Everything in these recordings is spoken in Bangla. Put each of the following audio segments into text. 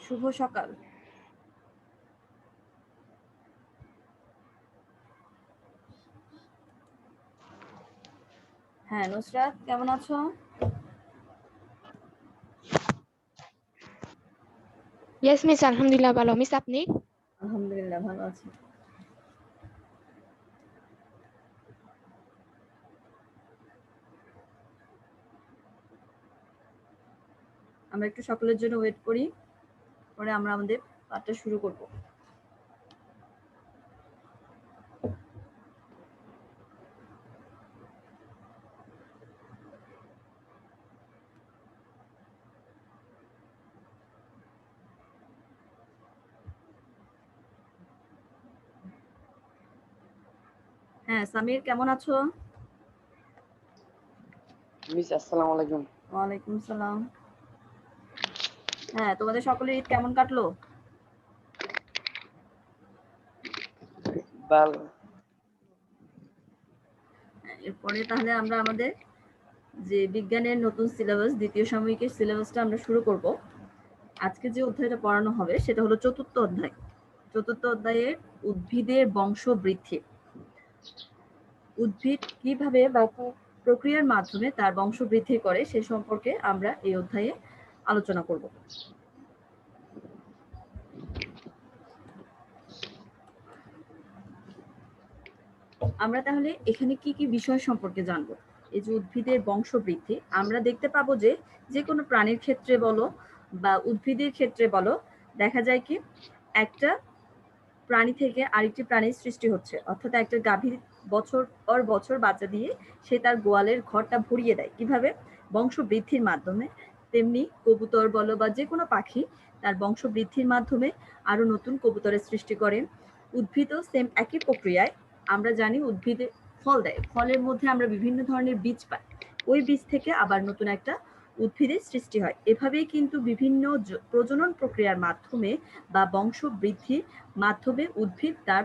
শুভ সকাল। হ্যাঁ নুসরাত, কেমন আছো? ইয়েস মিস, আলহামদুলিল্লাহ ভালো। মিস আপনি? আলহামদুলিল্লাহ ভালো আছি। আমরা একটু সকলের জন্য ওয়েট করি, পরে আমরা আমাদের পাঠটা শুরু করব। হ্যাঁ সামির, কেমন আছো? মিস আসসালামু আলাইকুম। ওয়ালাইকুম সালাম। হ্যাঁ, তোমাদের সকলের ঈদ কেমন কাটলো? ভালো। এরপরে তাহলে আমরা আমাদের যে বিজ্ঞানের নতুন সিলেবাস, দ্বিতীয় সাময়িকের সিলেবাসটা আমরা শুরু করব। আজকে যে অধ্যায়টা পড়ানো হবে সেটা হলো চতুর্থ অধ্যায়। চতুর্থ অধ্যায়ে উদ্ভিদের বংশ বৃদ্ধি। উদ্ভিদ কিভাবে বা প্রক্রিয়ার মাধ্যমে তার বংশ বৃদ্ধি করে সে সম্পর্কে আমরা এই অধ্যায়ে আলোচনা করব। আমরা তাহলে এখানে কি কি বিষয় সম্পর্কে জানব? এই যে উদ্ভিদের বংশ বৃদ্ধি, আমরা দেখতে পাবো যে যে কোনো প্রাণীর ক্ষেত্রে বলো বা উদ্ভিদের ক্ষেত্রে বলো, দেখা যায় কি একটা প্রাণী থেকে আরেকটি প্রাণীর সৃষ্টি হচ্ছে, অর্থাৎ একটা গাভীর বছর পর বছর বাচ্চা দিয়ে সে তার গোয়ালের ঘরটা ভরিয়ে দেয়। কিভাবে? বংশ বৃদ্ধির মাধ্যমে। তেমনি কবুতর বলো বা যে কোনো পাখি তার বংশ বৃদ্ধির মাধ্যমে আরো নতুন কবুতরের সৃষ্টি করে। উদ্ভিদও সেম একই প্রক্রিয়ায়। আমরা জানি উদ্ভিদে ফল দেয়, ফলের মধ্যে আমরা বিভিন্ন ধরনের বীজ পাই, ওই বীজ থেকে আবার নতুন একটা উদ্ভিদের সৃষ্টি হয়। এভাবেই কিন্তু বিভিন্ন প্রজনন প্রক্রিয়ার মাধ্যমে বা বংশ বৃদ্ধির মাধ্যমে উদ্ভিদ তার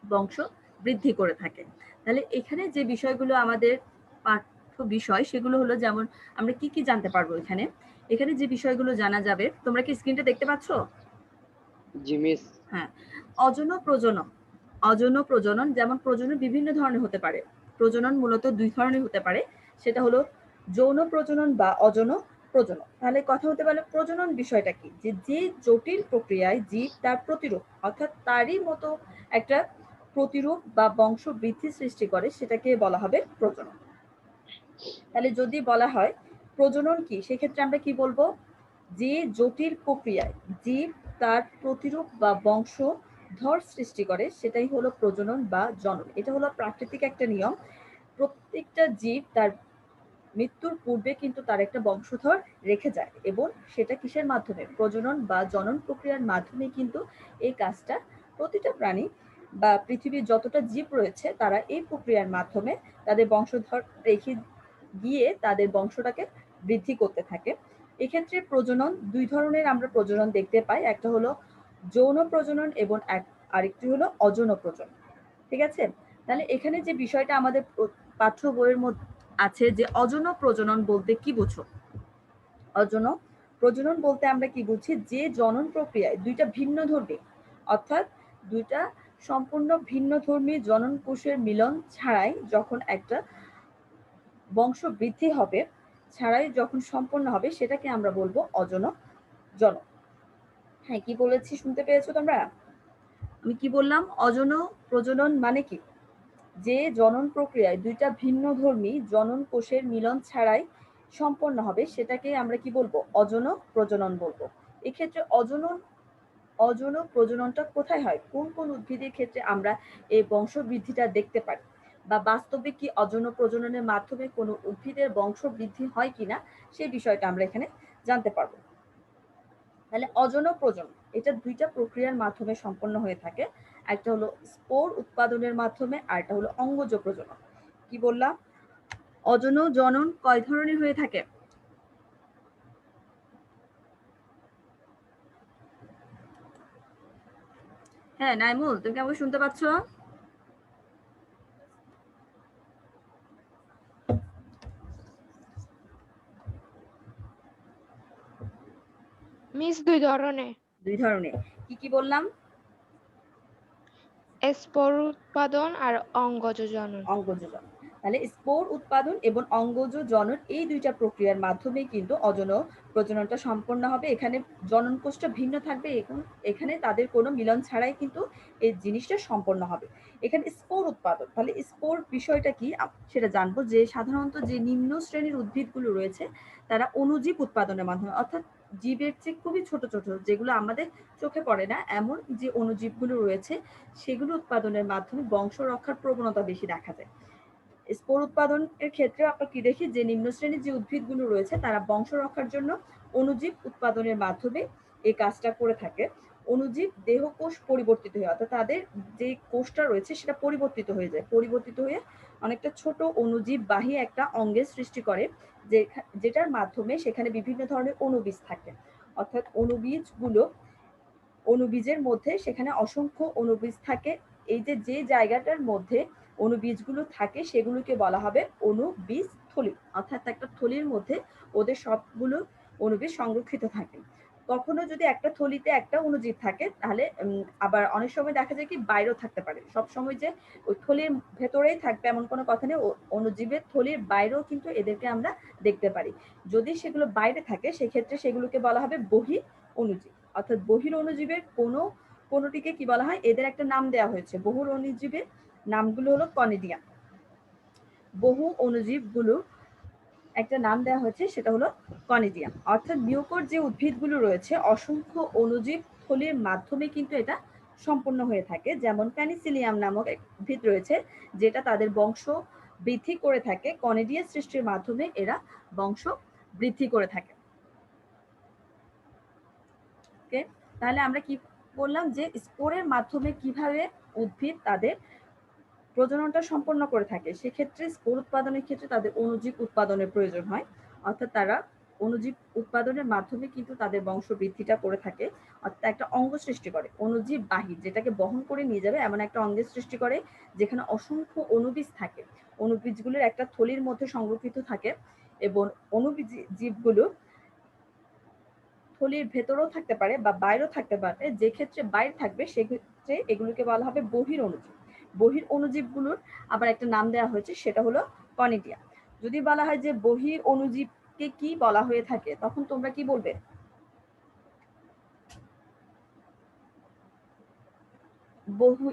বংশ বৃদ্ধি করে থাকে। তাহলে এখানে যে বিষয়গুলো আমাদের পাঠ্য বিষয় সেগুলো হলো, যেমন আমরা কি কি জানতে পারবো এখানে। এখানে যে বিষয়গুলো জানা যাবে, তোমরা কি স্ক্রিনটা দেখতে পাচ্ছ? জি মিস। হ্যাঁ, অযৌন প্রজনন। অযৌন প্রজনন, যেমন প্রজনন বিভিন্ন ধরনের হতে পারে। প্রজনন মূলত দুই ধরনের হতে পারে, সেটা হলো যৌন প্রজনন বা অযৌন প্রজনন। তাহলে কথা হতে পারে প্রজনন বিষয়টা কি, যে যে জটিল প্রক্রিয়ায় জীব তার প্রতিরূপ, অর্থাৎ তারই মতো একটা প্রতিরূপ বা বংশ বৃদ্ধি সৃষ্টি করে, সেটাকে বলা হবে প্রজনন। তাহলে যদি বলা হয় প্রজনন কি, সেক্ষেত্রে আমরা কি বলবো? যে জটিল প্রক্রিয়ায় জীব তার প্রতিরূপ বা বংশধর সৃষ্টি করে সেটাই হলো প্রজনন বা জনন। এটা হলো প্রাকৃতিক একটা নিয়ম। প্রত্যেকটা জীব তার মৃত্যুর পূর্বে কিন্তু তার একটা বংশধর রেখে যায়, এবং সেটা কিসের মাধ্যমে? প্রজনন বা জনন প্রক্রিয়ার মাধ্যমে কিন্তু এই কাজটা প্রতিটা প্রাণী বা পৃথিবীর যতটা জীব রয়েছে তারা এই প্রক্রিয়ার মাধ্যমে তাদের বংশধর রেখে গিয়ে তাদের বংশটাকে বৃদ্ধি করতে থাকে। এক্ষেত্রে প্রজনন দুই ধরনের আমরা প্রজনন দেখতে পাই, একটা হলো যৌন প্রজনন এবং আরেকটি হলো অযৌন প্রজনন। ঠিক আছে? তাহলে এখানে যে বিষয়টা আমাদের পাঠ্য বইয়ের মধ্যে আছে, যে অযৌন প্রজনন বলতে কি বুঝো? অযৌন প্রজনন বলতে আমরা কি বুঝি? যে জনন প্রক্রিয়ায় দুইটা ভিন্ন ধর্মী, অর্থাৎ দুইটা সম্পূর্ণ ভিন্ন ধর্মী জনন কোষের মিলন ছাড়াই যখন একটা বংশ বৃদ্ধি হবে, ছাড়াই যখন সম্পন্ন হবে, সেটাকে আমরা বলবো অযৌন জনন। হ্যাঁ, কি বলেছি শুনতে পেয়েছো তোমরা? আমি কি বললাম? অযৌন প্রজনন মানে কি? যে জনন প্রক্রিয়ায় দুইটা ভিন্ন ধর্মী জনন কোষের মিলন ছাড়াই সম্পন্ন হবে, সেটাকে আমরা কি বলবো? অযৌন প্রজনন বলবো। এক্ষেত্রে অযৌন প্রজননটা কোথায় হয়, কোন কোন উদ্ভিদের ক্ষেত্রে আমরা এই বংশ বৃদ্ধিটা দেখতে পারি, বা বাস্তবে কি অযৌন প্রজননের মাধ্যমে কোনো উদ্ভিদের বংশ বৃদ্ধি হয় কিনা, সেই বিষয়টা আমরা এখানে জানতে পারবো। তাহলে অযৌন প্রজনন এটা দুইটা প্রক্রিয়ার মাধ্যমে সম্পন্ন হয়ে থাকে। একটা হলো স্পোর উৎপাদনের মাধ্যমে, আর একটা হলো অঙ্গজ প্রজনন। কি বললাম? অযৌন জনন কয় ধরনের হয়ে থাকে? হ্যাঁ নাইমুল, তুমি কি আমাকে শুনতে পাচ্ছ? মিস দুই ধরনের। দুই ধরনের। কি কি বললাম? স্পোর উৎপাদন আর অঙ্গজ জনন। অঙ্গজ জনন। তাহলে স্পোর উৎপাদন এবং অঙ্গজ জনন এই দুইটা প্রক্রিয়ার মাধ্যমে কিন্তু অযৌন প্রজননটা সম্পন্ন হবে। এখানে জনন কোষটা ভিন্ন থাকবে এবং এখানে তাদের কোনো মিলন ছাড়াই কিন্তু এই জিনিসটা সম্পন্ন হবে। এখানে স্পোর উৎপাদন, তাহলে স্পোর বিষয়টা কি সেটা জানবো। যে সাধারণত যে নিম্ন শ্রেণীর উদ্ভিদগুলো রয়েছে তারা অণুজীব উৎপাদনের মাধ্যমে, অর্থাৎ জীবের চেয়ে খুবই ছোট ছোট, যেগুলো আমাদের চোখে পড়ে না এমন যে অণুজীবগুলো রয়েছে সেগুলো উৎপাদনের মাধ্যমে বংশ রক্ষার প্রবণতা বেশি দেখা যায়। স্পোর উৎপাদনের ক্ষেত্রে আমরা কি দেখি যে নিম্ন শ্রেণীর যে উদ্ভিদগুলো রয়েছে তারা বংশ রক্ষার জন্য অণুজীব উৎপাদনের মাধ্যমে এই কাজটা করে থাকে। অণুজীব দেহকোষ পরিবর্তিত হয়ে, অর্থাৎ তাদের যে কোষটা রয়েছে সেটা পরিবর্তিত হয়ে যায়, পরিবর্তিত হয়ে অনেকটা ছোট অণুজীব বাহী একটা অঙ্গের সৃষ্টি করে, যেটার মাধ্যমে সেখানে বিভিন্ন ধরনের অণুবীজ থাকে। অর্থাৎ অণুবীজের মধ্যে সেখানে অসংখ্য অণুবীজ থাকে। এই যে জায়গাটার মধ্যে অণুবীজগুলো থাকে সেগুলোকে বলা হবে অণুবীজ থলি, অর্থাৎ একটা থলির মধ্যে ওদের সবগুলো অণুবীজ সংরক্ষিত থাকে। কখনো যদি একটা থলিতে একটা অণুজীব থাকে তাহলে আবার অনেক সময় দেখা যায় কি বাইরেও থাকতে পারে। সব সময় যে ওই থলির ভেতরেই থাকবে এমন কোনো কথা নেই, অণুজীবের থলির বাইরেও কিন্তু এদেরকে আমরা দেখতে পারি। যদি সেগুলো বাইরে থাকে সেক্ষেত্রে সেগুলোকে বলা হবে বহিঃ অণুজীব। অর্থাৎ বহির অণুজীবের কোনোটিকে কি বলা হয়, এদের একটা নাম দেওয়া হয়েছে। বহু অণুজীবের নামগুলো হলো কনিডিয়াম। বহু অণুজীবগুলো একটা নাম দেওয়া হয়েছে সেটা হলো কনিডিয়াম। অর্থাৎ নিউকোর যে উদ্ভিদগুলো রয়েছে অসংখ্য অণুজীব থলির মাধ্যমে কিন্তু এটা সম্পন্ন হয়ে থাকে। যেমন প্যানিসিলিয়াম নামক এক উদ্ভিদ রয়েছে যেটা তাদের বংশ বৃদ্ধি করে থাকে কনিডিয়া সৃষ্টির মাধ্যমে, এরা বংশ বৃদ্ধি করে থাকে। ওকে, তাহলে আমরা কি বললাম যে স্পোরের মাধ্যমে কিভাবে উদ্ভিদ তাদের প্রজননটা সম্পন্ন করে থাকে। সেক্ষেত্রে স্পোর উৎপাদনের ক্ষেত্রে তাদের অণুজীব উৎপাদনের প্রয়োজন হয়, অর্থাৎ তারা অণুজীব উৎপাদনের মাধ্যমে কিন্তু তাদের বংশ বৃদ্ধিটা করে থাকে। অর্থাৎ একটা অঙ্গ সৃষ্টি করে অণুজীব বাহির, যেটাকে বহন করে নিয়ে যাবে এমন একটা অঙ্গের সৃষ্টি করে যেখানে অসংখ্য অণুবীজ থাকে। অণুবীজগুলোর একটা থলির মধ্যে সংরক্ষিত থাকে এবং অণুবীজ জীবগুলো থলির ভেতরেও থাকতে পারে বা বাইরেও থাকতে পারে। যে ক্ষেত্রে বাইরে থাকবে সেক্ষেত্রে এগুলোকে বলা হবে বহির অণুজীব। বহির অণুজীবগুলোর আবার একটা নাম দেওয়া হয়েছে সেটা হলো কনিডিয়া। যদি বলা হয় যে বহির অণুজীবকে কি বলা হয়ে থাকে তখন তোমরা কি বলবে? বহু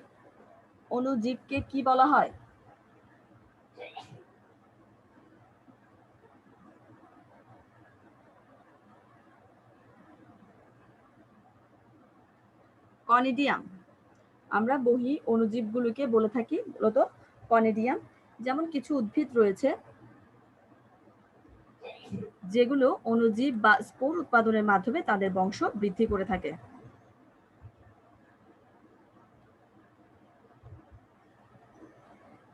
অণুজীবকে কি বলা হয়? কনিডিয়াম। আমরা বহির অণুজীবগুলোকে বলে থাকি মূলত কনিডিয়াম। যেমন কিছু উদ্ভিদ রয়েছে যেগুলো অণুজীব বা স্পোর উৎপাদনের মাধ্যমে তাদের বংশ বৃদ্ধি করে থাকে।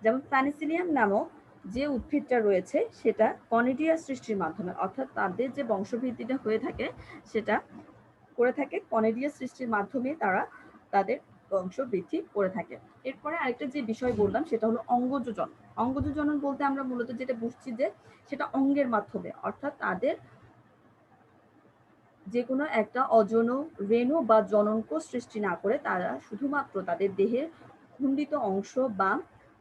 যেমন প্যানিসিলিয়াম নামক যে উদ্ভিদটা রয়েছে সেটা কনিডিয়া সৃষ্টির মাধ্যমে, অর্থাৎ তাদের যে বংশবৃদ্ধিটা হয়ে থাকে সেটা করে থাকে কনিডিয়া সৃষ্টির মাধ্যমে, তারা তাদের বংশ বৃদ্ধি করে থাকে। এরপরে আরেকটা যে বিষয় বললাম সেটা হলো অঙ্গজজনন। অঙ্গজজনন বলতে আমরা মূলত যেটা বুঝছি যে সেটা অঙ্গের মাধ্যমে, অর্থাৎ তাদের যে কোনো একটা অযৌন রেণু বা জননকোষ সৃষ্টি না করে তারা শুধুমাত্র তাদের দেহের খণ্ডিত অংশ বা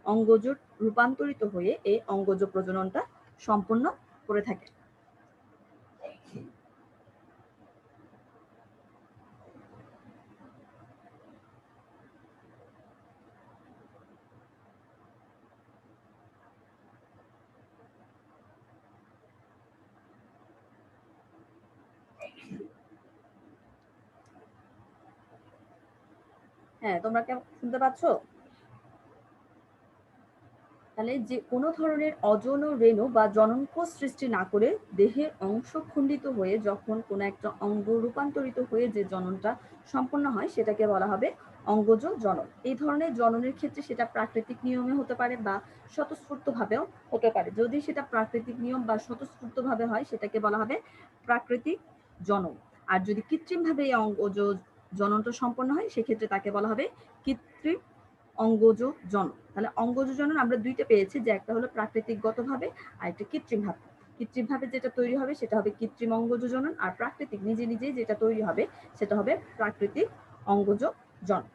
অঙ্গজ রূপান্তরিত হয়ে এই অঙ্গজ প্রজননটা সম্পন্ন করে থাকে। হ্যাঁ, তোমরা কেমন শুনতে পাচ্ছ? তাহলে যে কোনো ধরনের অযৌন রেণু বা জননকোষ সৃষ্টি না করে দেহের অংশ খণ্ডিত হয়ে যখন কোনো একটা অঙ্গ রূপান্তরিত হয়ে যে জননটা সম্পন্ন হয় সেটাকে বলা হবে অঙ্গজ জনন। এই ধরনের জননের ক্ষেত্রে সেটা প্রাকৃতিক নিয়মে হতে পারে বা স্বতঃস্ফূর্ত ভাবেও হতে পারে। যদি সেটা প্রাকৃতিক নিয়ম বা স্বতঃস্ফূর্ত ভাবে হয় সেটাকে বলা হবে প্রাকৃতিক জনন। আর যদি কৃত্রিম ভাবে এই অঙ্গজ জননটা সম্পন্ন হয় সেক্ষেত্রে তাকে বলা হবে কৃত্রিম অঙ্গজ জনন। তাহলে অঙ্গজ জনন আমরা দুইটা পেয়েছি, যে একটা হলো প্রাকৃতিকগত ভাবে আর একটা কৃত্রিম ভাবে। কৃত্রিমভাবে যেটা তৈরি হবে সেটা হবে কৃত্রিম অঙ্গজ জনন, আর প্রাকৃতিক নিজে নিজেই যেটা তৈরি হবে সেটা হবে প্রাকৃতিক অঙ্গজ জনন।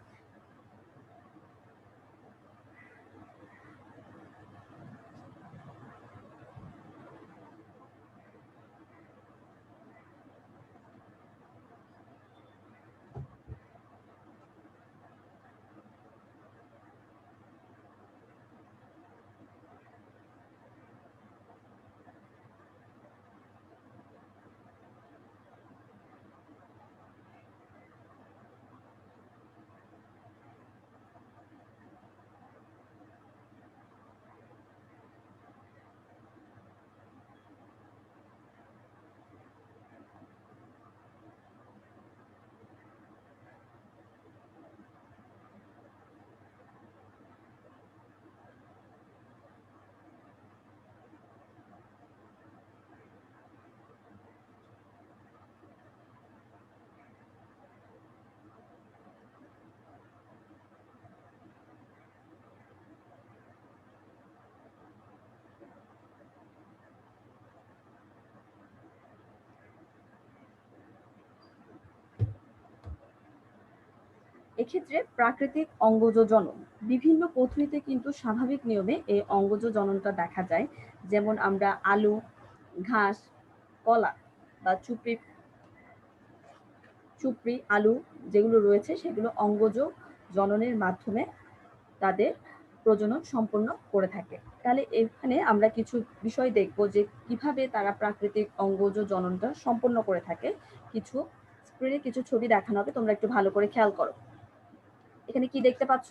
এক্ষেত্রে প্রাকৃতিক অঙ্গজ জনন বিভিন্ন পদ্ধতিতে কিন্তু স্বাভাবিক নিয়মে এই অঙ্গজ জননটা দেখা যায়। যেমন আমরা আলু, ঘাস, কলা বা চুপড়ি, আলু যেগুলো রয়েছে সেগুলো অঙ্গজ জননের মাধ্যমে তাদের প্রজনন সম্পন্ন করে থাকে। তাহলে এখানে আমরা কিছু বিষয় দেখব যে কিভাবে তারা প্রাকৃতিক অঙ্গজ জননটা সম্পন্ন করে থাকে। কিছু স্ক্রিনে কিছু ছবি দেখানো হবে, তোমরা একটু ভালো করে খেয়াল করো। এখানে কি দেখতে পাচ্ছ?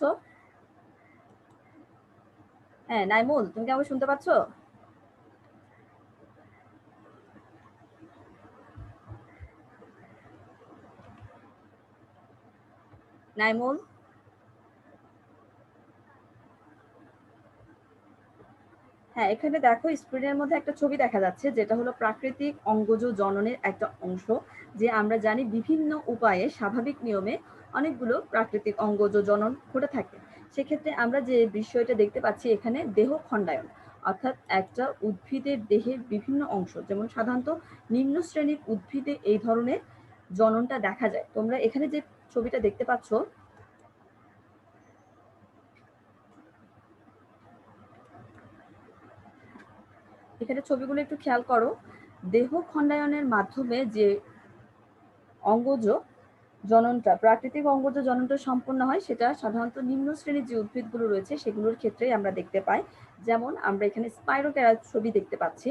হ্যাঁ নাইমুল, তুমি কি আমাকে শুনতে পাচ্ছ? নাইমুল, হ্যাঁ এখানে দেখো স্ক্রিনের মধ্যে একটা ছবি দেখা যাচ্ছে যেটা হলো প্রাকৃতিক অঙ্গজ জননের একটা অংশ। যে আমরা জানি বিভিন্ন উপায়ে স্বাভাবিক নিয়মে অনেকগুলো প্রাকৃতিক অঙ্গজ জনন ঘটে থাকে। সেক্ষেত্রে আমরা যে বিষয়টা দেখতে পাচ্ছি এখানে দেহ খণ্ডায়ন, অর্থাৎ একটা উদ্ভিদের দেহের বিভিন্ন অংশ, যেমন সাধারণত নিম্ন শ্রেণীর উদ্ভিদে এই ধরনের জননটা দেখা যায়। তোমরা এখানে যে ছবিটা দেখতে পাচ্ছ, এখানে ছবিগুলো একটু খেয়াল করো। দেহ খণ্ডায়নের মাধ্যমে যে অঙ্গজ জননটা, প্রাকৃতিক অঙ্গজ জননটা সম্পন্ন হয় সেটা সাধারণত নিম্ন শ্রেণীর যে উদ্ভিদগুলো রয়েছে সেগুলোর ক্ষেত্রেই আমরা দেখতে পাই। যেমন আমরা এখানে স্পাইরোক্যারা ছবি দেখতে পাচ্ছি।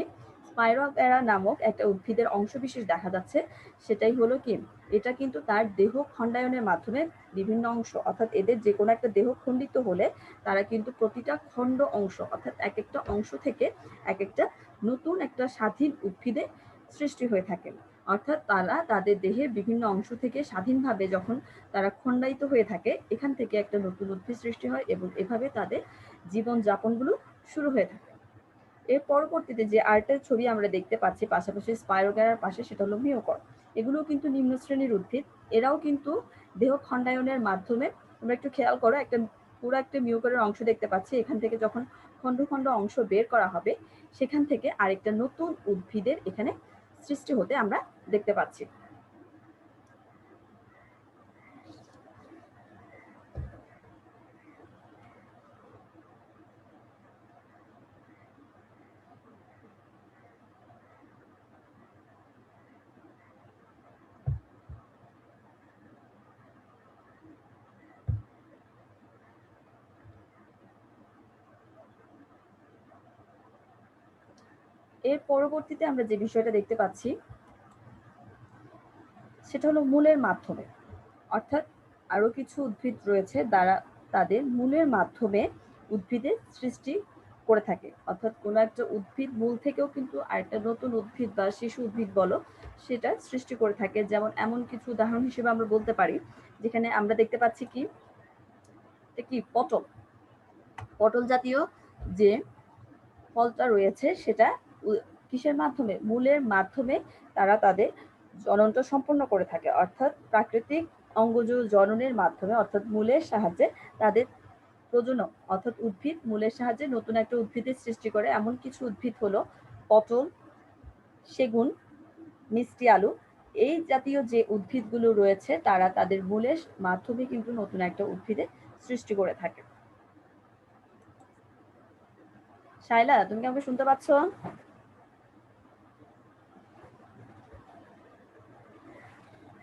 স্পাইরোক্যারা নামক একটা উদ্ভিদের অংশবিশেষ দেখা যাচ্ছে। সেটাই হলো কি, এটা কিন্তু তার দেহ খণ্ডায়নের মাধ্যমে বিভিন্ন অংশ, অর্থাৎ এদের যে কোনো একটা দেহ খণ্ডিত হলে তারা কিন্তু প্রতিটা খণ্ড অংশ, অর্থাৎ এক একটা অংশ থেকে এক একটা নতুন একটা স্বাধীন উদ্ভিদে সৃষ্টি হয়ে থাকে। অর্থাৎ তারা তাদের দেহের বিভিন্ন অংশ থেকে স্বাধীনভাবে যখন তারা খণ্ডায়িত হয়ে থাকে, এখান থেকে একটা নতুন উদ্ভিদ সৃষ্টি হয় এবং এভাবে তাদের জীবন যাপনগুলো শুরু হয়ে থাকে। এর পরবর্তীতে যে আরেকটা ছবি আমরা দেখতে পাচ্ছি পাশাপাশি স্পাইরোগ্যারার পাশে, সেটা হলো মিওকর। এগুলোও কিন্তু নিম্ন শ্রেণীর উদ্ভিদ। এরাও কিন্তু দেহ খণ্ডায়নের মাধ্যমে, তোমরা একটু খেয়াল করো, পুরো একটা মিওকরের অংশ দেখতে পাচ্ছি। এখান থেকে যখন খণ্ড খণ্ড অংশ বের করা হবে সেখান থেকে আরেকটা নতুন উদ্ভিদের এখানে সৃষ্টি হতে আমরা দেখতে পাচ্ছি। এর পরবর্তীতে আমরা যে বিষয়টা দেখতে পাচ্ছি সেটা হলো মূলের মাধ্যমে, অর্থাৎ আরো কিছু উদ্ভিদ রয়েছে যারা তাদের মূলের মাধ্যমে উদ্ভিদের সৃষ্টি করে থাকে। অর্থাৎ কোনো একটা উদ্ভিদ মূল থেকেও কিন্তু আরেকটা নতুন উদ্ভিদ বা শিশু উদ্ভিদ বলো সেটা সৃষ্টি করে থাকে। যেমন এমন কিছু উদাহরণ হিসেবে আমরা বলতে পারি, যেখানে আমরা দেখতে পাচ্ছি কি পটল, পটল জাতীয় যে ফলটা রয়েছে সেটা কিসের মাধ্যমে, মূলের মাধ্যমে তারা তাদের জননটা সম্পন্ন করে থাকে। অর্থাৎ প্রাকৃতিক অঙ্গজ জননের মাধ্যমে, অর্থাৎ মূলের সাহায্যে তাদের প্রজনন, অর্থাৎ উদ্ভিদ মূলের সাহায্যে নতুন একটা উদ্ভিদের সৃষ্টি করে। এমন কিছু উদ্ভিদ হলো পটল, সেগুন, মিষ্টি আলু, এই জাতীয় যে উদ্ভিদগুলো রয়েছে তারা তাদের মূলের মাধ্যমে কিন্তু নতুন একটা উদ্ভিদের সৃষ্টি করে থাকে। শাইলা, তুমি কি আমাকে শুনতে পাচ্ছ?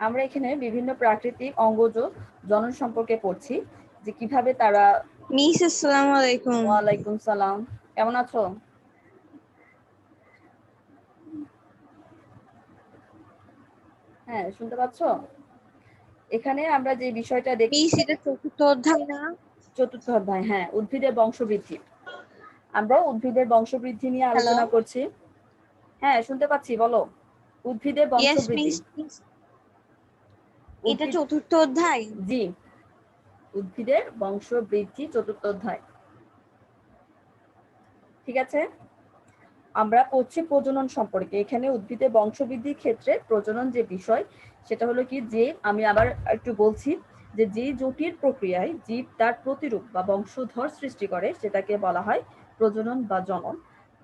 আমরা এখানে বিভিন্ন প্রাকৃতিক অঙ্গজ জনন সম্পর্কে পড়ছি, যে কিভাবে তারা। মিস আসসালামু আলাইকুম। ওয়ালাইকুম সালাম, কেমন আছো? হ্যাঁ, শুনতে পাচ্ছ? এখানে আমরা যে বিষয়টা দেখি, মিস এটা চতুর্থ অধ্যায় না? চতুর্থ অধ্যায়, হ্যাঁ, উদ্ভিদের বংশবৃদ্ধি। আমরা উদ্ভিদের বংশবৃদ্ধি নিয়ে আলোচনা করছি। হ্যাঁ, শুনতে পাচ্ছি, বলো। উদ্ভিদের বংশবৃদ্ধি। এটা চতুর্থ অধ্যায়? জি, উদ্ভিদের বংশবৃদ্ধি চতুর্থ অধ্যায়। ঠিক আছে, আমরা পড়ছি প্রজনন সম্পর্কে। এখানে উদ্ভিদের বংশবৃদ্ধির ক্ষেত্রে প্রজনন যে বিষয়, সেটা হলো কি, যে আমি আবার একটু বলছি, যে জটিল প্রক্রিয়ায় জীব তার প্রতিরূপ বা বংশধর সৃষ্টি করে সেটাকে বলা হয় প্রজনন বা জনন।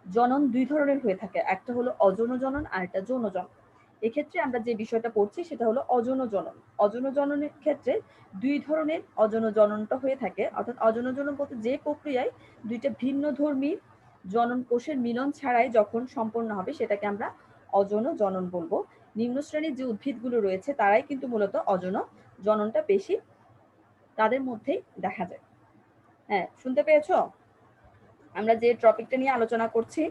জনন দুই ধরনের হয়ে থাকে, একটা হলো অযৌন জনন আর একটা যৌন জনন। এক্ষেত্রে আমরা যে বিষয়টা পড়ছি সেটা হলো অযৌন জনন। অযৌন জননের ক্ষেত্রে দুই ধরনের অযৌন জননটা হয়ে থাকে, অর্থাৎ অযৌন জনন বলতে যে প্রক্রিয়ায় দুইটা ভিন্ন ধর্মী জনন কোষের মিলন ছাড়াই যখন সম্পন্ন হবে সেটাকে আমরা অযৌন জনন বলবো। নিম্ন শ্রেণীর যে উদ্ভিদগুলো রয়েছে তারাই কিন্তু মূলত অযৌন জননটা বেশি তাদের মধ্যেই দেখা যায়। হ্যাঁ, শুনতে পেয়েছো আমরা যে টপিকটা নিয়ে আলোচনা করছি?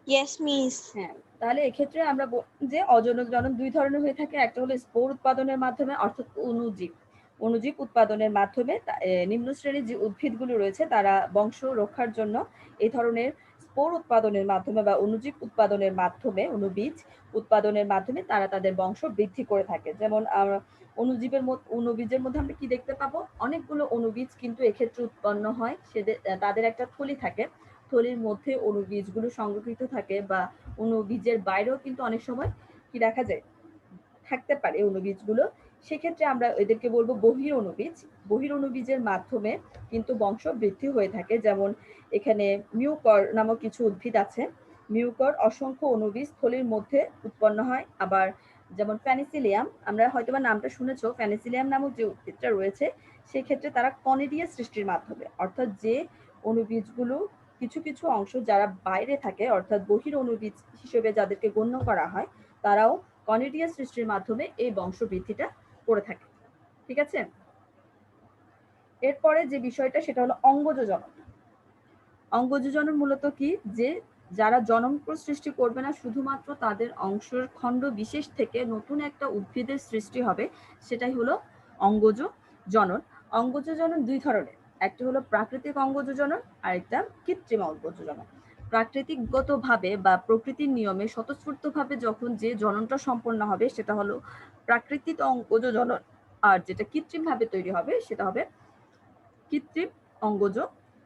Yes miss. হ্যাঁ, তাহলে এক্ষেত্রে আমরা যে অযৌন জনন দুই ধরনের হয়ে থাকে, একটা হলো স্পোর উৎপাদনের মাধ্যমে, অর্থাৎ অণুজীব অণুজীব উৎপাদনের মাধ্যমে। নিম্ন শ্রেণীর যে উদ্ভিদগুলো রয়েছে তারা বংশ রক্ষার জন্য এই ধরনের স্পোর উৎপাদনের মাধ্যমে বা অণুজীব উৎপাদনের মাধ্যমে, অণুবীজ উৎপাদনের মাধ্যমে তারা তাদের বংশ বৃদ্ধি করে থাকে। যেমন অণুবীজের মধ্যে আমরা কি দেখতে পাবো, অনেকগুলো অণুবীজ কিন্তু এক্ষেত্রে উৎপন্ন হয়। তাদের একটা থলি থাকে, থলির মধ্যে অণুবীজগুলো সংরক্ষিত থাকে, বা অণুবীজের বাইরেও কিন্তু অনেক সময় কি দেখা যায়, থাকতে পারে অণুবীজগুলো। সেক্ষেত্রে আমরা এদেরকে বলবো বহির অণুবীজ। বহির অণুবীজের মাধ্যমে কিন্তু বংশ বৃদ্ধি হয়ে থাকে। যেমন এখানে মিউকর নামক কিছু উদ্ভিদ আছে। মিউকর অসংখ্য অণুবীজ থলির মধ্যে উৎপন্ন হয়। আবার যেমন প্যানিসিলিয়াম, আমরা হয়তোবা নামটা শুনেছো, প্যানিসিলিয়াম নামক যে উদ্ভিদটা রয়েছে সেক্ষেত্রে তারা কনিডিয়া সৃষ্টির মাধ্যমে, অর্থাৎ যে অণুবীজগুলো কিছু কিছু অংশ যারা বাইরে থাকে, অর্থাৎ বহির অণুবীজ হিসেবে যাদেরকে গণ্য করা হয়, তারাও কনিডিয়া সৃষ্টির মাধ্যমে এই বংশবৃদ্ধিটা করে থাকে। ঠিক আছে, এরপরে যে বিষয়টা সেটা হলো অঙ্গজ জনন। অঙ্গজ জনন মূলত কি, যে যারা জনন সৃষ্টি করবে না, শুধুমাত্র তাদের অংশের খণ্ড বিশেষ থেকে নতুন একটা উদ্ভিদের সৃষ্টি হবে, সেটাই হলো অঙ্গজ জনন। অঙ্গজ জনন দুই ধরনের, একটা হলো প্রাকৃতিক অঙ্গজ জনন আর একটা কৃত্রিম অঙ্গজ জনন। প্রাকৃতিকগতভাবে বা প্রকৃতির নিয়মে স্বতঃস্ফূর্তভাবে যখন যে জননটা সম্পন্ন হবে সেটা হলো প্রাকৃতিক অঙ্গজ জনন, আর যেটা কৃত্রিমভাবে তৈরি হবে সেটা হবে কৃত্রিম অঙ্গজ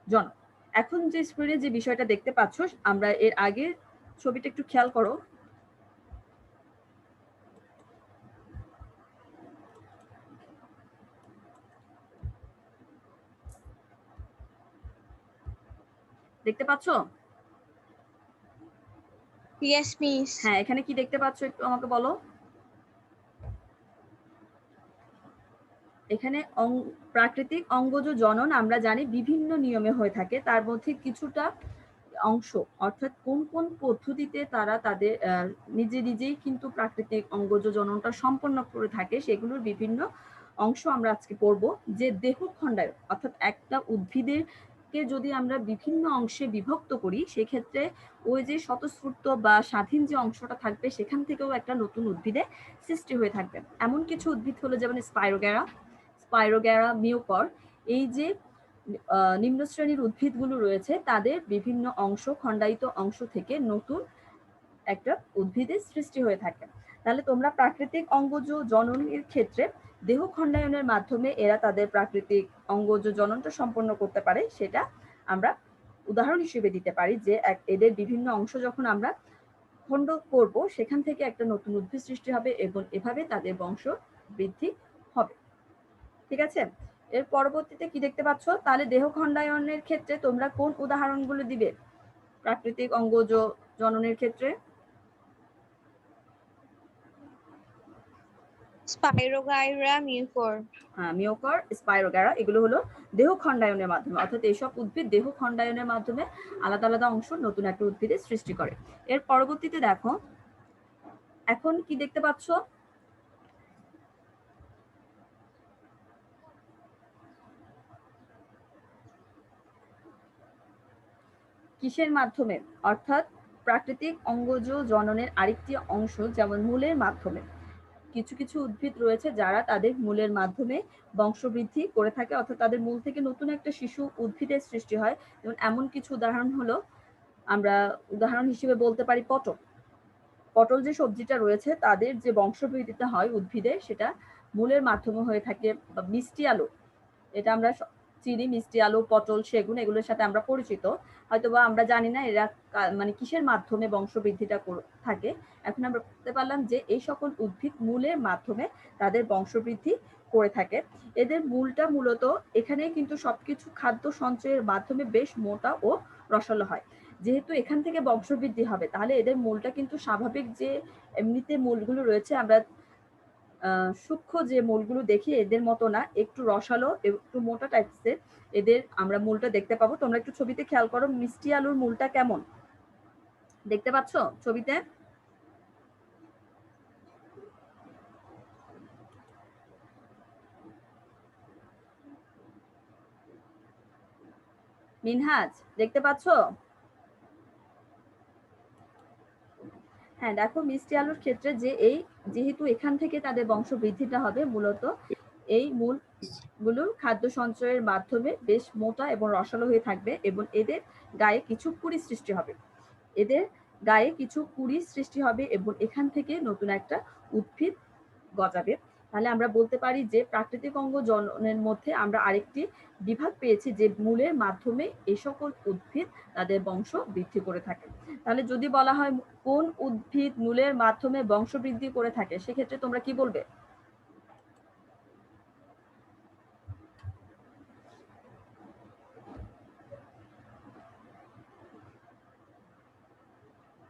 জনন। এখন যে স্ক্রিনে যে বিষয়টা দেখতে পাচ্ছ, আমরা এর আগে ছবিটা একটু খেয়াল করো। দেখতে পাচ্ছ? Yes miss. হ্যাঁ, এখানে কি দেখতে পাচ্ছ একটু আমাকে বলো। এখানে প্রাকৃতিক অঙ্গজ জনন আমরা জানি বিভিন্ন নিয়মে হয়ে থাকে, তার মধ্যে কিছুটা অংশ, অর্থাৎ কোন কোন পদ্ধতিতে তারা তাদের নিজেই কিন্তু প্রাকৃতিক অঙ্গজ জননটা সম্পন্ন করে থাকে, সেগুলোর বিভিন্ন অংশ আমরা আজকে পড়বো। যে দেহ খণ্ডায়ন, অর্থাৎ একটা উদ্ভিদের কে যদি আমরা বিভিন্ন অংশে বিভক্ত করি, সেক্ষেত্রে ওই যে স্বতঃস্ফূর্ত বা স্বাধীন যে অংশটা থাকবে সেখান থেকেও একটা নতুন উদ্ভিদের সৃষ্টি হয়ে থাকবে। এমন কিছু উদ্ভিদ হলো যেমন স্পাইরোগ্যারা, মিউকর, এই যে নিম্ন শ্রেণীর উদ্ভিদগুলো রয়েছে তাদের বিভিন্ন অংশ, খণ্ডায়িত অংশ থেকে নতুন একটা উদ্ভিদের সৃষ্টি হয়ে থাকে। তাহলে তোমরা প্রাকৃতিক অঙ্গজ জননের ক্ষেত্রে দেহ খণ্ডায়নের মাধ্যমে এরা তাদের প্রাকৃতিক অঙ্গজ জননটা সম্পন্ন করতে পারে, সেটা আমরা উদাহরণ হিসেবে দিতে পারি, যে এদের বিভিন্ন অংশ যখন আমরা খণ্ড করব সেখান থেকে একটা নতুন উদ্ভিদ সৃষ্টি হবে এবং এভাবে তাদের বংশ বৃদ্ধি হবে। ঠিক আছে, এর পরবর্তীতে কি দেখতে পাচ্ছ? তাহলে দেহ খণ্ডায়নের ক্ষেত্রে তোমরা কোন উদাহরণগুলো দিবে প্রাকৃতিক অঙ্গজ জননের ক্ষেত্রে? Spirogyra mucor. মিওকর, স্পাইরোগ্যারা, এগুলো হলো দেহ খণ্ডায়নের মাধ্যমে, অর্থাৎ এইসব উদ্ভিদ দেহ খণ্ডায়নের মাধ্যমে আলাদা আলাদা অংশ নতুন একটা উদ্ভিদের সৃষ্টি করে। এর পরবর্তীতে দেখো এখন কি দেখতে পাচ্ছ? কিসের মাধ্যমে? অর্থাৎ প্রাকৃতিক অঙ্গজ জননের আরেকটি অংশ যেমন মূলের মাধ্যমে। কিছু কিছু উদ্ভিদ রয়েছে যারা তাদের মূলের মাধ্যমে বংশবৃদ্ধি করে থাকে, অর্থাৎ তাদের মূল থেকে নতুন একটা শিশু উদ্ভিদের সৃষ্টি হয়। যেমন এমন কিছু উদাহরণ হলো, আমরা উদাহরণ হিসেবে বলতে পারি পটল। পটল যে সবজিটা রয়েছে তাদের যে বংশবৃদ্ধিটা হয় উদ্ভিদে সেটা মূলের মাধ্যমে হয়ে থাকে। বা মিষ্টি আলু, এটা আমরা চিনি, মিষ্টি আলু, পটল, সেগুন এগুলোর সাথে আমরা পরিচিত। হয়তোবা আমরা জানি না এরা মানে কিসের মাধ্যমে বংশবৃদ্ধিটা থাকে। এখন আমরা বলতে পারলাম যে এই সকল উদ্ভিদ মূলের মাধ্যমে তাদের বংশবৃদ্ধি করে থাকে। এদের মূলটা মূলত এখানে কিন্তু সবকিছু খাদ্য সঞ্চয়ের মাধ্যমে বেশ মোটা ও রসালো হয়। যেহেতু এখান থেকে বংশবৃদ্ধি হবে তাহলে এদের মূলটা কিন্তু স্বাভাবিক যে এমনিতে মূলগুলো রয়েছে আমরা সূক্ষ্ম যে মূলগুলো দেখি এদের মতো না, একটু রসালো, একটু মোটা টাইপসের এদের আমরা মূলটা দেখতে পাবো। তোমরা একটু ছবিতে খেয়াল করো মিষ্টি আলুর মূলটা কেমন দেখতে পাচ্ছ ছবিতে? মিনহাজ দেখতে পাচ্ছ? হ্যাঁ দেখো মিষ্টি আলুর ক্ষেত্রে যে এই যেহেতু এখান থেকে তাদের বংশবৃদ্ধিটা হবে মূলত এই মূলগুলোর খাদ্য সঞ্চয়ের মাধ্যমে বেশ মোটা এবং রসালো হয়ে থাকবে এবং এদের গায়ে কিছু কুড়ি সৃষ্টি হবে। এদের গায়ে কিছু কুড়ি সৃষ্টি হবে এবং এখান থেকে নতুন একটা উদ্ভিদ গজাবে। তাহলে আমরা বলতে পারি যে প্রাকৃতিক অঙ্গ জননের মধ্যে আমরা আরেকটি বিভাগ পেয়েছি যে মূলের মাধ্যমে এই সকল উদ্ভিদ তাদের বংশ বৃদ্ধি করে থাকে। তাহলে যদি বলা হয় কোন উদ্ভিদ মূলের মাধ্যমে বংশ বৃদ্ধি করে থাকে সেক্ষেত্রে তোমরা কি বলবে?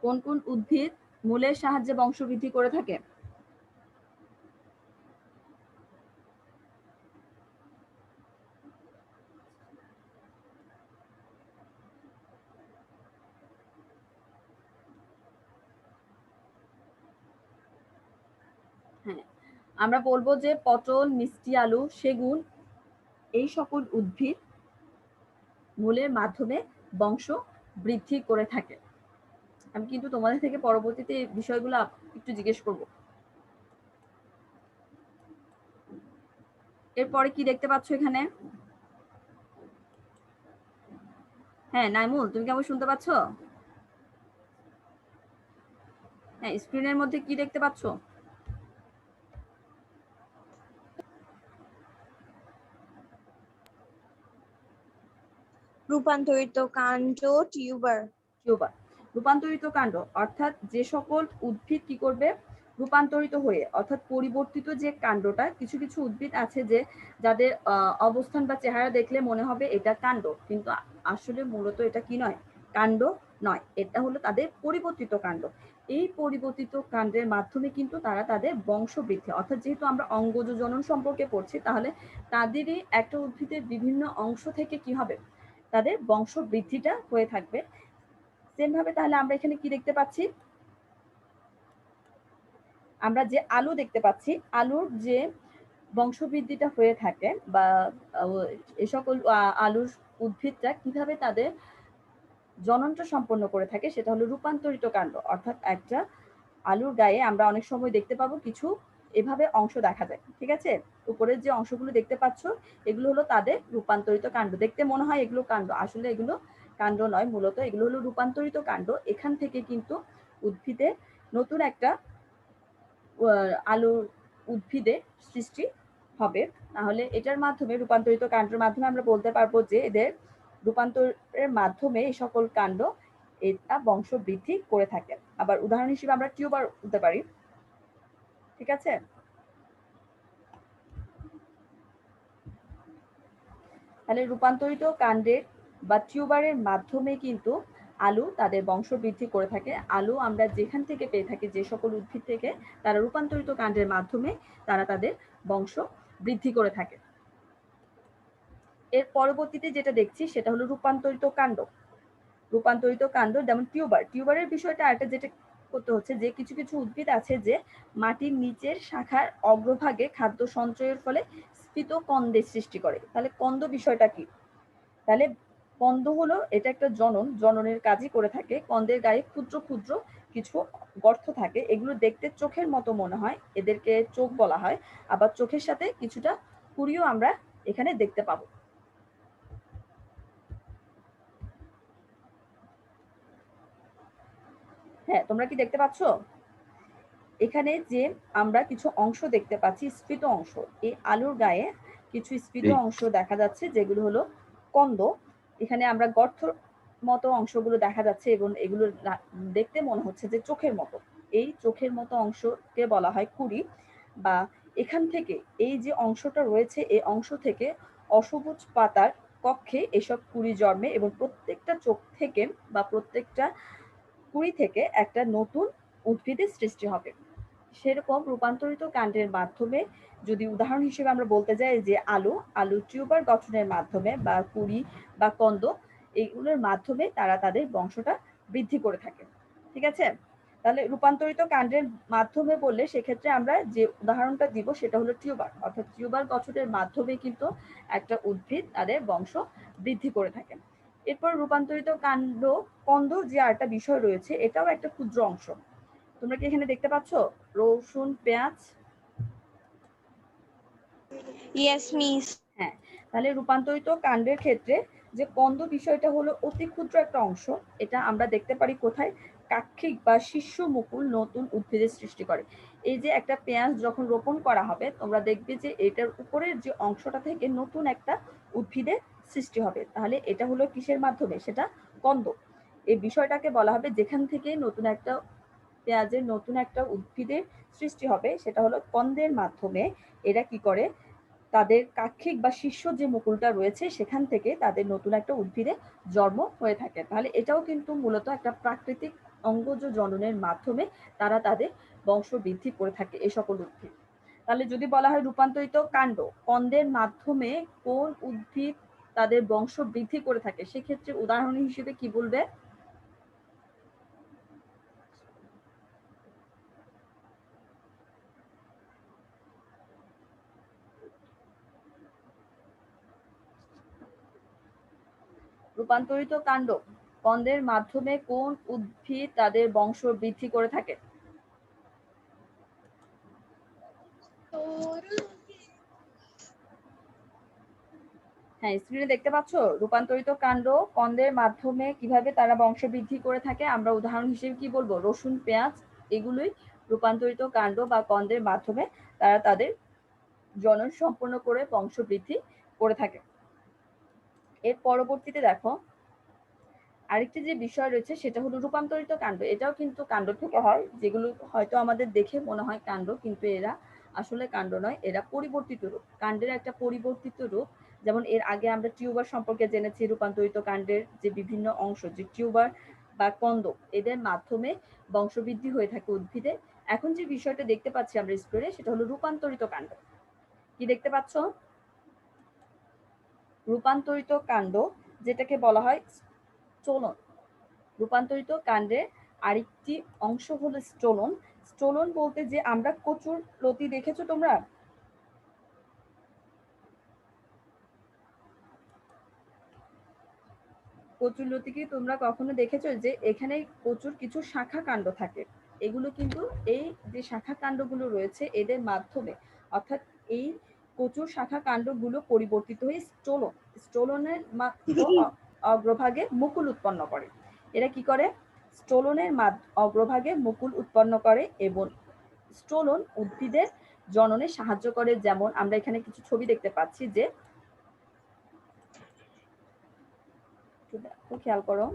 কোন কোন উদ্ভিদ মূলের সাহায্যে বংশবৃদ্ধি করে থাকে? হ্যাঁ, আমরা বলবো যে পটল, মিষ্টি আলু, সেগুন এই সকল উদ্ভিদ মূলের মাধ্যমে বংশ বৃদ্ধি করে থাকে। আমি কিন্তু তোমাদের থেকে পরবর্তীতে এই বিষয়গুলো একটু জিজ্ঞেস করব। এরপরে কি দেখতে পাচ্ছ এখানে? হ্যাঁ নাইমুল, তুমি কি আমাকে শুনতে পাচ্ছ? হ্যাঁ, স্ক্রিনের মধ্যে কি দেখতে পাচ্ছ? রূপান্তরিত কাণ্ড টিউবার। টিউবার, রূপান্তরিত কাণ্ড, অর্থাৎ যে সকল উদ্ভিদ কি করবে রূপান্তরিত হয়ে, অর্থাৎ পরিবর্তিত যে কাণ্ডটা। কিছু কিছু উদ্ভিদ আছে যে যাদের অবস্থান বা চেহারা দেখলে মনে হবে এটা কাণ্ড, কিন্তু আসলে মূলত এটা কি নয়, কাণ্ড নয়, এটা হলো তাদের পরিবর্তিত কাণ্ড। এই পরিবর্তিত কাণ্ডের মাধ্যমে কিন্তু তারা তাদের বংশবৃদ্ধি, অর্থাৎ যেহেতু আমরা অঙ্গজ জনন সম্পর্কে পড়ছি তাহলে তাদেরই একটা উদ্ভিদের বিভিন্ন অংশ থেকে কি হবে, তাদের বংশবৃদ্ধিটা হয়ে থাকবে। সেম ভাবে তাহলে আমরা এখানে কি দেখতে পাচ্ছি? আমরা যে আলু দেখতে পাচ্ছি, আলুর যে বংশবৃদ্ধিটা হয়ে থাকে বা এই সকল আলুর উদ্ভিদটা কিভাবে তাদের জননটা সম্পন্ন করে থাকে সেটা হলো রূপান্তরিত কাণ্ড। অর্থাৎ একটা আলুর গায়ে আমরা অনেক সময় দেখতে পাবো কিছু এভাবে অংশ দেখা যায়, ঠিক আছে? উপরের যে অংশগুলো দেখতে পাচ্ছ এগুলো হলো তাদের রূপান্তরিত কাণ্ড। দেখতে মনে হয় এগুলো কাণ্ড, আসলে এগুলো কাণ্ড নয়, মূলত এগুলো হলো রূপান্তরিত কাণ্ড। এখান থেকে কিন্তু উদ্ভিদে নতুন একটা আলুর উদ্ভিদে সৃষ্টি হবে। তাহলে এটার মাধ্যমে রূপান্তরিত কাণ্ডের মাধ্যমে আমরা বলতে পারবো যে এদের রূপান্তরের মাধ্যমে এই সকল কাণ্ড এটা বংশ বৃদ্ধি করে থাকে। আবার উদাহরণ হিসেবে আমরা টিউবার বলতে পারি, ঠিক আছে? তাহলে রূপান্তরিত কাণ্ডের বা টিউবারের মাধ্যমে কিন্তু আলু তাদের বংশ বৃদ্ধি করে থাকে। আলু আমরা যেখান থেকে পেয়ে থাকি, যে সকল উদ্ভিদ থেকে, তারা রূপান্তরিত কাণ্ডের মাধ্যমে তারা তাদের বংশ বৃদ্ধি করে থাকে। এর পরবর্তীতে যেটা দেখছি সেটা হলো রূপান্তরিত কাণ্ড। রূপান্তরিত কাণ্ড যেমন টিউবারের বিষয়টা আরেকটা যেটা করতে হচ্ছে, যে কিছু কিছু উদ্ভিদ আছে যে মাটির নিচের শাখার অগ্রভাগে খাদ্য সঞ্চয়ের ফলে স্ফীত কন্দের সৃষ্টি করে। তাহলে কন্দ বিষয়টা কি? তাহলে কন্দ হলো এটা একটা জননের কাজই করে থাকে। কন্দের গায়ে ক্ষুদ্র ক্ষুদ্র কিছু গর্ত থাকে, এগুলো দেখতে চোখের মতো মনে হয়, এদেরকে চোখ বলা হয়। আবার চোখের সাথে কিছুটা কুড়িও আমরা এখানে দেখতে পাবো। হ্যাঁ, তোমরা কি দেখতে পাচ্ছ? এখানে যে আমরা কিছু অংশ দেখতে পাচ্ছি, স্ফীত অংশ, এই আলুর গায়ে কিছু স্ফীত অংশ দেখা যাচ্ছে, যেগুলো হলো কন্দ। এখানে আমরা গর্ত মতো অংশগুলো দেখা যাচ্ছে এবং এগুলো দেখতে মনে হচ্ছে যে চোখের মতো। এই চোখের মতো অংশকে বলা হয় কুড়ি। বা এখান থেকে এই যে অংশটা রয়েছে, এই অংশ থেকে অসবুজ পাতার কক্ষে এসব কুড়ি জন্মে এবং প্রত্যেকটা চোখ থেকে বা প্রত্যেকটা কুড়ি থেকে একটা নতুন উদ্ভিদের সৃষ্টি হবে। সেরকম রূপান্তরিত কাণ্ডের মাধ্যমে যদি উদাহরণ হিসেবে আমরা বলতে যাই যে আলু টিউবার গঠনের মাধ্যমে বা কুড়ি বা কন্দ, এইগুলোর মাধ্যমে তারা তাদের বংশটা বৃদ্ধি করে থাকে। ঠিক আছে? তাহলে রূপান্তরিত কাণ্ডের মাধ্যমে বললে সেক্ষেত্রে আমরা যে উদাহরণটা দিব সেটা হলো টিউবার, অর্থাৎ টিউবার গঠনের মাধ্যমে কিন্তু একটা উদ্ভিদ তাদের বংশ বৃদ্ধি করে থাকে। এরপর রূপান্তরিত কন্দ যে আরেকটা বিষয় রয়েছে, এটাও একটা ক্ষুদ্র অংশ। তোমরা কি এখানে দেখতে পাচ্ছ রসুন, পেঁয়াজ? Yes, miss. হ্যাঁ, তাহলে রূপান্তরিত কাণ্ডের ক্ষেত্রে যে কন্দ বিষয়টা হলো অতি ক্ষুদ্র একটা অংশ। এটা আমরা দেখতে পারি কোথায়? কাক্ষিক বা শীর্ষ মুকুল নতুন উদ্ভিদের সৃষ্টি করে। এই যে একটা পেঁয়াজ যখন রোপণ করা হবে, তোমরা দেখবে যে এটার উপরের যে অংশটা থেকে নতুন একটা উদ্ভিদের সৃষ্টি হবে। তাহলে এটা হলো কিসের মাধ্যমে? সেটা কন্দ। এই বিষয়টাকে বলা হবে যেখান থেকে নতুন একটা পেঁয়াজের নতুন একটা উদ্ভিদের সৃষ্টি হবে, সেটা হলো কন্দের মাধ্যমে। এরা কি করে? তাদের কাক্ষিক বা শীর্ষ যে মুকুলটা রয়েছে সেখান থেকে তাদের নতুন একটা উদ্ভিদে জন্ম হয়ে থাকে। তাহলে এটাও কিন্তু মূলত একটা প্রাকৃতিক অঙ্গজ জননের মাধ্যমে তারা তাদের বংশ বৃদ্ধি করে থাকে এই সকল উদ্ভিদ। তাহলে যদি বলা হয় রূপান্তরিত কাণ্ড, কন্দের মাধ্যমে কোন উদ্ভিদ তাদের বংশ বৃদ্ধি করে থাকে, সেক্ষেত্রে উদাহরণ হিসেবে কি বলবে? রূপান্তরিত কাণ্ড, কন্দের মাধ্যমে কোন উদ্ভিদ তাদের বংশ বৃদ্ধি করে থাকে? হ্যাঁ, স্ক্রিনে দেখতে পাচ্ছ রূপান্তরিত কাণ্ড কন্দের মাধ্যমে কিভাবে তারা বংশ বৃদ্ধি করে থাকে। আমরা উদাহরণ হিসেবে কি বলবো? রসুন, পেঁয়াজ, এগুলোই রূপান্তরিত কাণ্ড বা কন্দের মাধ্যমে তারা তাদের জনন সম্পন্ন করে বংশ বৃদ্ধি করে থাকে। এর পরবর্তীতে দেখো আরেকটি যে বিষয় রয়েছে সেটা হলো রূপান্তরিত কাণ্ড। এটাও কিন্তু কাণ্ড থেকে হয়, যেগুলো হয়তো আমাদের দেখে মনে হয় কাণ্ড, কিন্তু এরা আসলে কাণ্ড নয়, এরা পরিবর্তিত রূপ। কাণ্ডের একটা পরিবর্তিত রূপ। যেমন এর আগে আমরা টিউবার সম্পর্কে জেনেছি, রূপান্তরিত কাণ্ডের যে বিভিন্ন অংশ, যে টিউবার বা কন্দ, এদের মাধ্যমে বংশবৃদ্ধি হয়ে থাকে উদ্ভিদে। এখন যে বিষয়টা দেখতে পাচ্ছি আমরা স্ক্রিনে, সেটা হলো রূপান্তরিত কাণ্ড। কি দেখতে পাচ্ছ? রূপান্তরিত কাণ্ড, যেটাকে বলা হয় স্টোলন। রূপান্তরিত কাণ্ডের আরেকটি অংশ হলো স্টোলন। স্টোলন বলতে যে আমরা কচুর লতি দেখেছো তোমরা? কচুর লতি কি তোমরা কখনো দেখেছো যে এখানে প্রচুর কিছু শাখা কাণ্ড থাকে? এগুলো কিন্তু এই যে শাখা কাণ্ডগুলো রয়েছে এদের মাধ্যমে, অর্থাৎ এই কচুর শাখা কাণ্ডগুলো পরিবর্তিত হয়ে স্টোলনের মাত্র অগ্রভাগে মুকুল উৎপন্ন করে। এরা কি করে? স্টোলনের অগ্রভাগে মুকুল উৎপন্ন করে এবং স্টোলন উদ্ভিদের জননে সাহায্য করে। যেমন আমরা এখানে কিছু ছবি দেখতে পাচ্ছি, যে খেয়াল করো,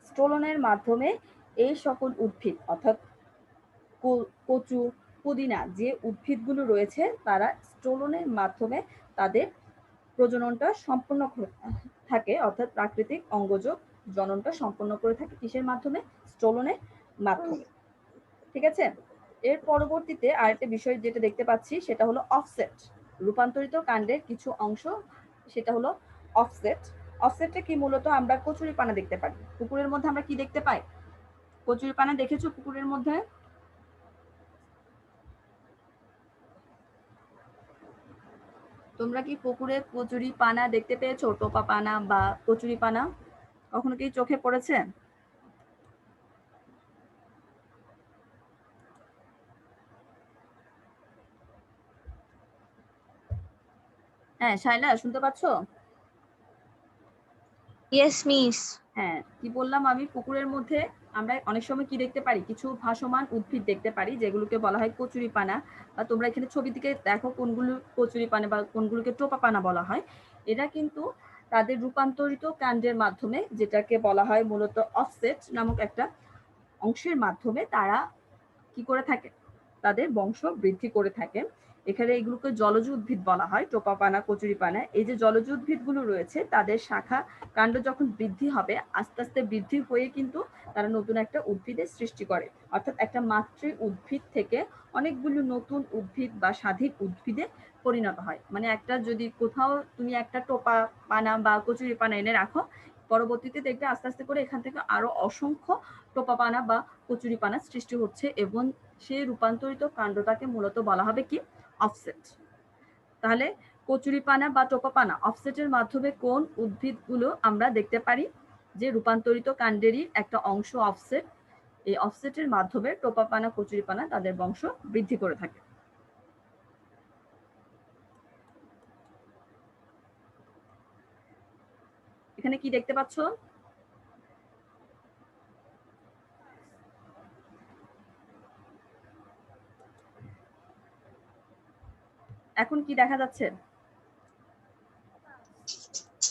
স্টোলনের মাধ্যমে এই সকল উদ্ভিদ অর্থাৎ কচু, পুদিনা যে উদ্ভিদগুলো রয়েছে তারা স্টোলনের মাধ্যমে তাদের প্রজননটা সম্পন্ন থাকে, অর্থাৎ প্রাকৃতিক অঙ্গজ জননটা সম্পন্ন করে থাকে কিসের মাধ্যমে? স্টোলনের মাধ্যমে। ঠিক আছে, এর পরবর্তীতে আরেকটা বিষয় যেটা দেখতে পাচ্ছি সেটা হলো অফসেট। রূপান্তরিত কাণ্ডের কিছু অংশ, সেটা হলো অফসেট। অফসেটটা কি? মূলত আমরা কচুরিপানা দেখতে পাই পুকুরের মধ্যে। আমরা কি দেখতে পাই? কচুরিপানা দেখেছো পুকুরের মধ্যে? তোমরা কি পুকুরে কচুরিপানা দেখতে পেয়েছো? টোপা পানা বা কচুরিপানা কখনো কি চোখে পড়েছে? হ্যাঁ শাইলা, শুনতে পাচ্ছো? Yes, Miss. হ্যাঁ, কি বললাম আমি? পুকুরের মধ্যে আমরা অনেক সময় কি দেখতে পারি? কিছু ভাসমান উদ্ভিদ দেখতে পারি যেগুলোকে বলা হয় কচুরিপানা, বা তোমরা এখানে ছবি থেকে দেখো কোনগুলো কচুরিপানা বা কোনগুলোকে টোপা পানা বলা হয়। এরা কিন্তু তাদের রূপান্তরিত কাণ্ডের মাধ্যমে, যেটাকে বলা হয় মূলত অফসেট নামক একটা অংশের মাধ্যমে, তারা কি করে থাকে? তাদের বংশ বৃদ্ধি করে থাকে। এখানে এগুলোকে জলজ উদ্ভিদ বলা হয়, টোপা পানা, কচুরিপানা। এই যে জলজ উদ্ভিদগুলো রয়েছে তাদের শাখা কাণ্ড যখন বৃদ্ধি হবে, আস্তে আস্তে বৃদ্ধি হয়ে কিন্তু তারা নতুন একটা উদ্ভিদের সৃষ্টি করে, অর্থাৎ একটা মাতৃ উদ্ভিদ থেকে অনেকগুলো নতুন উদ্ভিদ বা স্বাধিক উদ্ভিদে পরিণত হয়। মানে একটা যদি কোথাও তুমি একটা টোপা পানা বা কচুরিপানা এনে রাখো, পরবর্তীতে দেখবে আস্তে আস্তে করে এখান থেকে আরো অসংখ্য টোপা পানা বা কচুরিপানা সৃষ্টি হচ্ছে, এবং সেই রূপান্তরিত কাণ্ডটাকে মূলত বলা হবে কি? অফসেট। তাহলে কচুরিপানা বা টোপাপানা অফসেটের মাধ্যমে কোন উদ্ভিদগুলো আমরা দেখতে পারি যে রূপান্তরিত কাণ্ডেরই একটা অংশ অফসেট? এই অফসেটের মাধ্যমে টোপাপানা, কচুরিপানা তাদের বংশ বৃদ্ধি করে থাকে। এখানে কি দেখতে পাচ্ছ? এখন কি দেখা যাচ্ছে?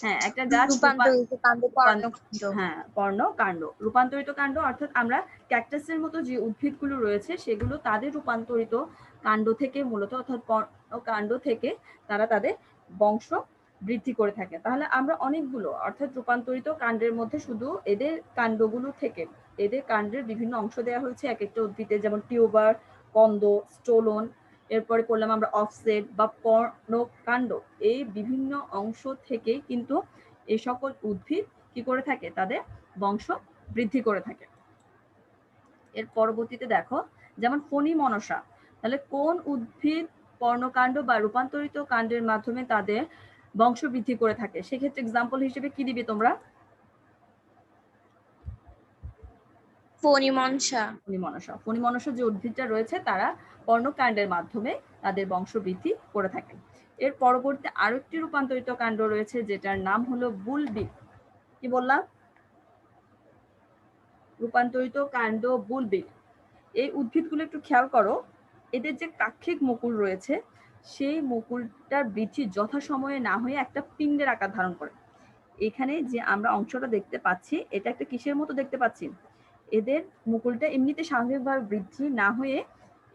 হ্যাঁ, একটা গাছ রূপান্তরিত কাণ্ড, কর্ণকাণ্ড। হ্যাঁ, পর্ণকাণ্ড, রূপান্তরিত কাণ্ড, অর্থাৎ আমরা ক্যাকটাসের মতো যে উদ্ভিদগুলো রয়েছে সেগুলো তাদের রূপান্তরিত কাণ্ড থেকে মূলত, অর্থাৎ পর্ণকাণ্ড থেকে তারা তাদের বংশ বৃদ্ধি করে থাকে। তাহলে আমরা অনেকগুলো, অর্থাৎ রূপান্তরিত কাণ্ডের মধ্যে শুধু এদের কাণ্ডগুলো থেকে, এদের কাণ্ডের বিভিন্ন অংশ দেওয়া হয়েছে এক একটা উদ্ভিদে, যেমন টিউবার, কন্দ, স্টোলন, এরপরে করলাম আমরা অফসেট বা পর্ণকাণ্ড। এই বিভিন্ন অংশ থেকে কিন্তু এই সকল উদ্ভিদ কি করে থাকে? তাদের বংশ বৃদ্ধি করে থাকে। এর পরবর্তীতে দেখো, যেমন ফণী মনসা। তাহলে কোন উদ্ভিদ পর্ণকাণ্ড বা রূপান্তরিত কাণ্ডের মাধ্যমে তাদের বংশ বৃদ্ধি করে থাকে? সেক্ষেত্রে এক্সাম্পল হিসেবে কি দিবে তোমরা? ফণিমনসা। ফণিমনসা। ফণিমনসা যে উদ্ভিদটা রয়েছে তারা পর্ণকাণ্ডের মাধ্যমে তাদের বংশ বৃদ্ধি করে থাকে। এর পরবর্তী আরো একটি রূপান্তরিত কাণ্ড রয়েছে যেটার নাম হলো বুলবিল। কি বললাম? রূপান্তরিত কাণ্ড বুলবিল। এই উদ্ভিদগুলো একটু খেয়াল করো, এদের যে কাক্ষিক মুকুল রয়েছে সেই মুকুলটার বৃদ্ধি যথাসময়ে না হয়ে একটা পিণ্ডের আকার ধারণ করে। এখানে যে আমরা অংশটা দেখতে পাচ্ছি এটা একটা কিসের মতো দেখতে পাচ্ছি? এদের মুকুলটা এমনিতে স্বাভাবিকভাবে বৃদ্ধি না হয়ে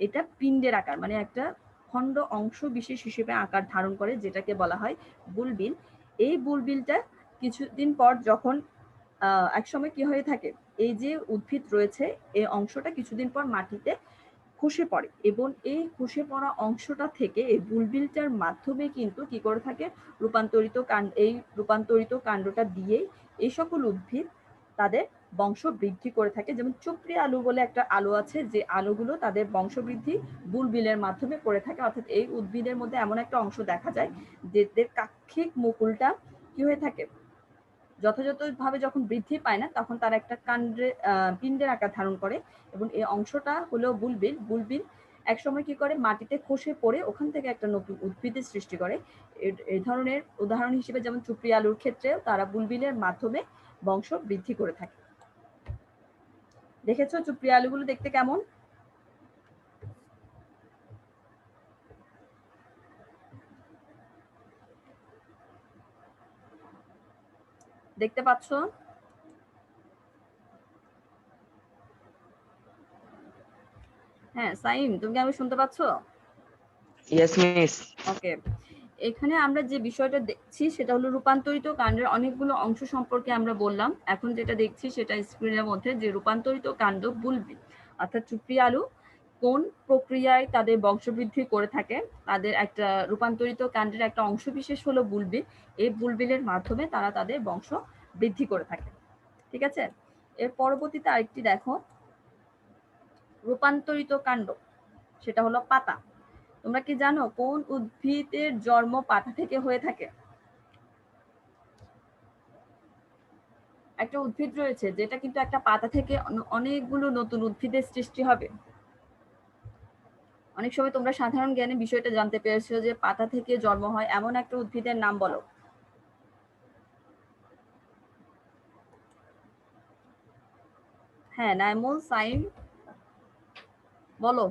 এটা পিণ্ডের আকার, মানে একটা খণ্ড অংশ বিশেষ হিসেবে আকার ধারণ করে, যেটাকে বলা হয় বুলবিল। এই বুলবিলটা কিছুদিন পর যখন এক সময় কি হয়ে থাকে, এই যে উদ্ভিদ রয়েছে এই অংশটা কিছুদিন পর মাটিতে খসে পড়ে, এবং এই খসে পড়া অংশটা থেকে এই বুলবিলটার মাধ্যমে কিন্তু কি করে থাকে? রূপান্তরিত কাণ্ড, এই রূপান্তরিত কাণ্ডটা দিয়েই এই সকল উদ্ভিদ তাদের বংশ বৃদ্ধি করে থাকে। যেমন চুপড়ি আলু বলে একটা আলু আছে, যে আলুগুলো তাদের বংশবৃদ্ধি বুলবিলের মাধ্যমে করে থাকে। অর্থাৎ এই উদ্ভিদের মধ্যে এমন একটা অংশ দেখা যায় যেদের কাক্ষিক মুকুলটা কি হয়ে থাকে? যথাযথভাবে যখন বৃদ্ধি পায় না তখন তারা একটা কাণ্ডে পিণ্ডের আকার ধারণ করে, এবং এই অংশটা হলো বুলবিল। বুলবিল এক সময় কি করে? মাটিতে খসে পড়ে ওখান থেকে একটা নতুন উদ্ভিদের সৃষ্টি করে। এই ধরনের উদাহরণ হিসেবে যেমন চুপড়ি আলুর ক্ষেত্রে তারা বুলবিলের মাধ্যমে বংশ বৃদ্ধি করে থাকে। দেখেছো চুপড়ি আলুগুলো দেখতে কেমন? দেখতে পাচ্ছ? হ্যাঁ সাইম, তুমি কি আমি শুনতে পাচ্ছ? Yes miss. ওকে, এখানে আমরা যে বিষয়টা দেখছি সেটা হলো রূপান্তরিত কাণ্ডের অনেকগুলো অংশ সম্পর্কে আমরা বললাম। এখন যেটা দেখছি সেটা স্ক্রিনের মধ্যে যে রূপান্তরিত কাণ্ড বুলবি, অর্থাৎ চুপড়ি আলু কোন প্রক্রিয়ায় তাদের বংশবৃদ্ধি করে থাকে। তাদের একটা রূপান্তরিত কাণ্ডের একটা অংশ বিশেষ হলো বুলবি। এই বুলবিলের মাধ্যমে তারা তাদের বংশ বৃদ্ধি করে থাকে। ঠিক আছে, এর পরবর্তীতে আরেকটি দেখো, রূপান্তরিত কাণ্ড, সেটা হলো পাতা। তোমরা কি জানো কোন উদ্ভিদের জন্ম পাতা থেকে হয়ে থাকে? একটা উদ্ভিদ রয়েছে যেটা কিন্তু একটা পাতা থেকে অনেকগুলো নতুন উদ্ভিদের সৃষ্টি হবে। অনেক সময় তোমরা সাধারণ জ্ঞানে বিষয়টা জানতে পেরেছো যে পাতা থেকে জন্ম হয় এমন একটা উদ্ভিদের নাম বলো। হ্যাঁ নাইমুল, সাইম বলো।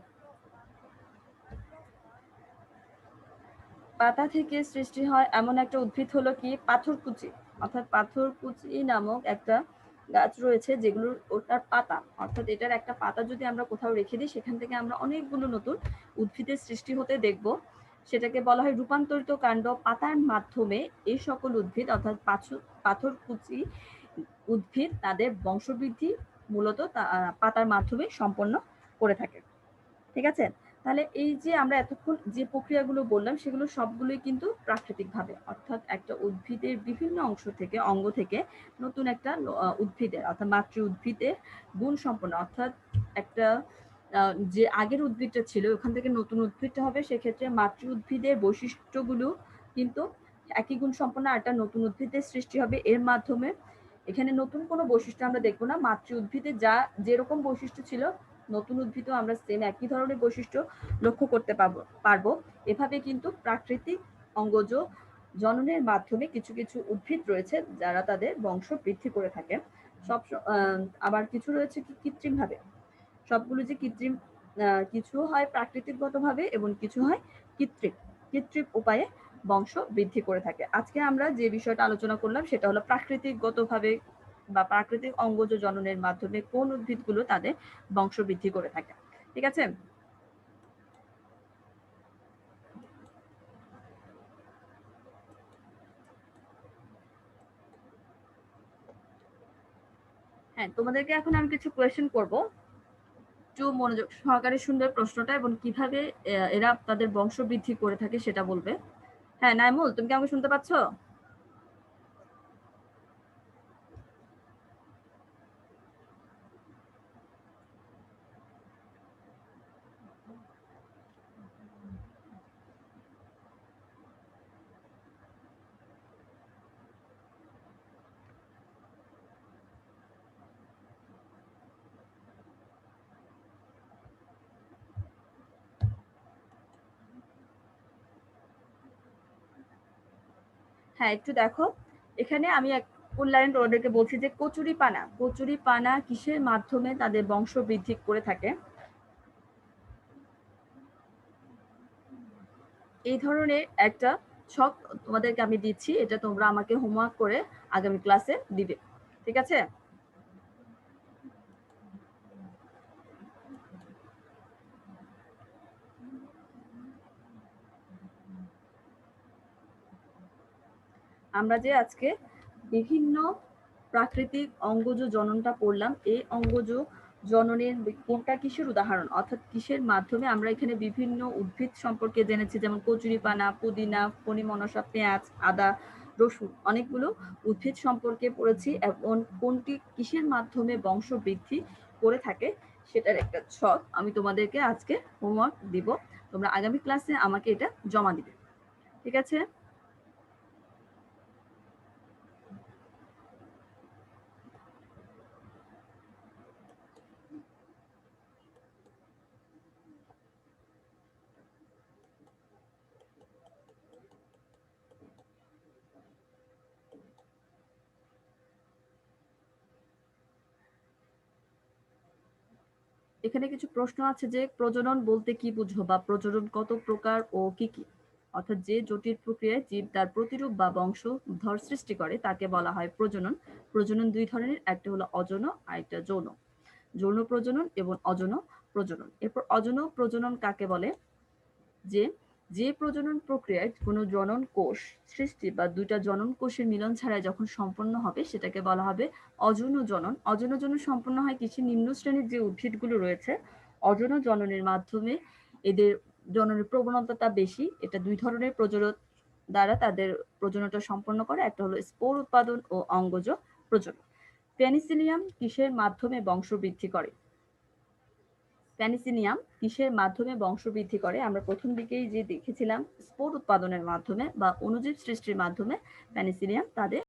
পাতা থেকে সৃষ্টি হয় এমন একটা উদ্ভিদ হলো কি পাথরকুচি, অর্থাৎ পাথরকুচি নামক একটা গাছ রয়েছে যেগুলোর ওটার পাতা, অর্থাৎ এটার একটা পাতা যদি আমরা কোথাও রেখে দিই সেখান থেকে আমরা অনেকগুলো নতুন উদ্ভিদের সৃষ্টি হতে দেখব। সেটাকে বলা হয় রূপান্তরিত কাণ্ড। পাতার মাধ্যমে এই সকল উদ্ভিদ অর্থাৎ পাথরকুচি উদ্ভিদ তাদের বংশবৃদ্ধি মূলত পাতার মাধ্যমে সম্পন্ন করে থাকে। ঠিক আছে, তাহলে এই যে আমরা এতক্ষণ যে প্রক্রিয়াগুলো বললাম সেগুলো সবগুলোই কিন্তু প্রাকৃতিক ভাবে, অর্থাৎ একটা উদ্ভিদের বিভিন্ন অংশ থেকে অঙ্গ থেকে নতুন একটা উদ্ভিদের অর্থাৎ মাতৃ উদ্ভিদের গুণ সম্পন্ন, অর্থাৎ একটা যে আগের উদ্ভিদটা ছিল ওখান থেকে নতুন উদ্ভিদটা হবে, সেক্ষেত্রে মাতৃ উদ্ভিদের বৈশিষ্ট্যগুলো কিন্তু একই গুণ সম্পন্ন আর একটা নতুন উদ্ভিদের সৃষ্টি হবে এর মাধ্যমে। এখানে নতুন কোনো বৈশিষ্ট্য আমরা দেখবো না, মাতৃ উদ্ভিদে যা যেরকম বৈশিষ্ট্য ছিল নতুন উদ্ভিদও আমরা সেম একই ধরনের বৈশিষ্ট্য লক্ষ্য করতে পারবো। এভাবে কিন্তু প্রাকৃতিক অঙ্গজ জননের মাধ্যমে কিছু কিছু উদ্ভিদ রয়েছে যারা তাদের বংশ বৃদ্ধি করে থাকে। সব আবার কিছু রয়েছে কি কৃত্রিম ভাবে। সবগুলো যে কৃত্রিম, কিছু হয় প্রাকৃতিকগত ভাবে এবং কিছু হয় কৃত্রিম কৃত্রিম উপায়ে বংশ বৃদ্ধি করে থাকে। আজকে আমরা যে বিষয়টা আলোচনা করলাম সেটা হলো প্রাকৃতিকগত ভাবে বা প্রাকৃতিক অঙ্গজ জননের মাধ্যমে কোন উদ্ভিদগুলো তাদের বংশ বৃদ্ধি করে থাকে। ঠিক আছে, হ্যাঁ তোমাদেরকে এখন আমি কিছু কোয়েশ্চেন করব, একটু মনোযোগ সহকারে সুন্দর প্রশ্নটা এবং কিভাবে এরা তাদের বংশ বৃদ্ধি করে থাকে সেটা বলবে। হ্যাঁ নাইমুল, তুমি কি আমাকে শুনতে পাচ্ছ? হ্যাঁ একটু দেখো, এখানে আমি এক লাইন ওদেরকে বলছি যে কচুরি পানা কিসের মাধ্যমে তাদের বংশ বৃদ্ধি করে থাকে। এই ধরনের একটা ছক তোমাদেরকে আমি দিচ্ছি, এটা তোমরা আমাকে হোমওয়ার্ক করে আগামী ক্লাসে দিবে। ঠিক আছে, আমরা যে আজকে বিভিন্ন প্রাকৃতিক অঙ্গজ জননটা পড়লাম, এই অঙ্গজ জননের কোনটা কিসের উদাহরণ, অর্থাৎ কিসের মাধ্যমে আমরা এখানে বিভিন্ন উদ্ভিদ সম্পর্কে জেনেছি, যেমন কচুরিপানা, পুদিনা, ফণিমনসা, পেঁয়াজ, আদা, রসুন, অনেকগুলো উদ্ভিদ সম্পর্কে পড়েছি এবং কোনটি কিসের মাধ্যমে বংশ বৃদ্ধি করে থাকে সেটার একটা ছক আমি তোমাদেরকে আজকে হোমওয়ার্ক দিব। তোমরা আগামী ক্লাসে আমাকে এটা জমা দিবে। ঠিক আছে, এখানে কিছু প্রশ্ন আছে যে প্রজনন বলতে কি বুঝো বা প্রজনন কত প্রকার ও কি কি, অর্থাৎ যে জটিল প্রক্রিয়ায় জীব তার প্রতিরূপ বা বংশধর সৃষ্টি করে তাকে বলা হয় প্রজনন। প্রজনন দুই ধরনের, একটা হলো অযৌন আর একটা যৌন। যৌন প্রজনন এবং অযৌন প্রজনন। এরপর অযৌন প্রজনন কাকে বলে? যে প্রজনন প্রক্রিয়ায় কোনো জনন কোষ সৃষ্টি বা দুইটা জনন কোষের মিলন ছাড়াই যখন সম্পন্ন হবে সেটাকে বলা হবে অযৌন জনন। অযৌন জনন সম্পন্ন হয় কিছু নিম্ন শ্রেণীর যে উদ্ভিদগুলো রয়েছে, অযৌন জননের মাধ্যমে এদের জননের প্রবণতা বেশি। এটা দুই ধরনের প্রজনন দ্বারা তাদের প্রজননটা সম্পন্ন করে, একটা হলো স্পোর উৎপাদন ও অঙ্গজ প্রজনন। পেনিসিলিয়াম কিসের মাধ্যমে বংশবৃদ্ধি করে? পেনিসিলিয়াম কিসের মাধ্যমে বংশবৃদ্ধি করে? আমরা প্রথম দিকেই যে দেখেছিলাম স্পোর উৎপাদনের মাধ্যমে বা অণুজীব সৃষ্টির মাধ্যমে পেনিসিলিয়াম তাদের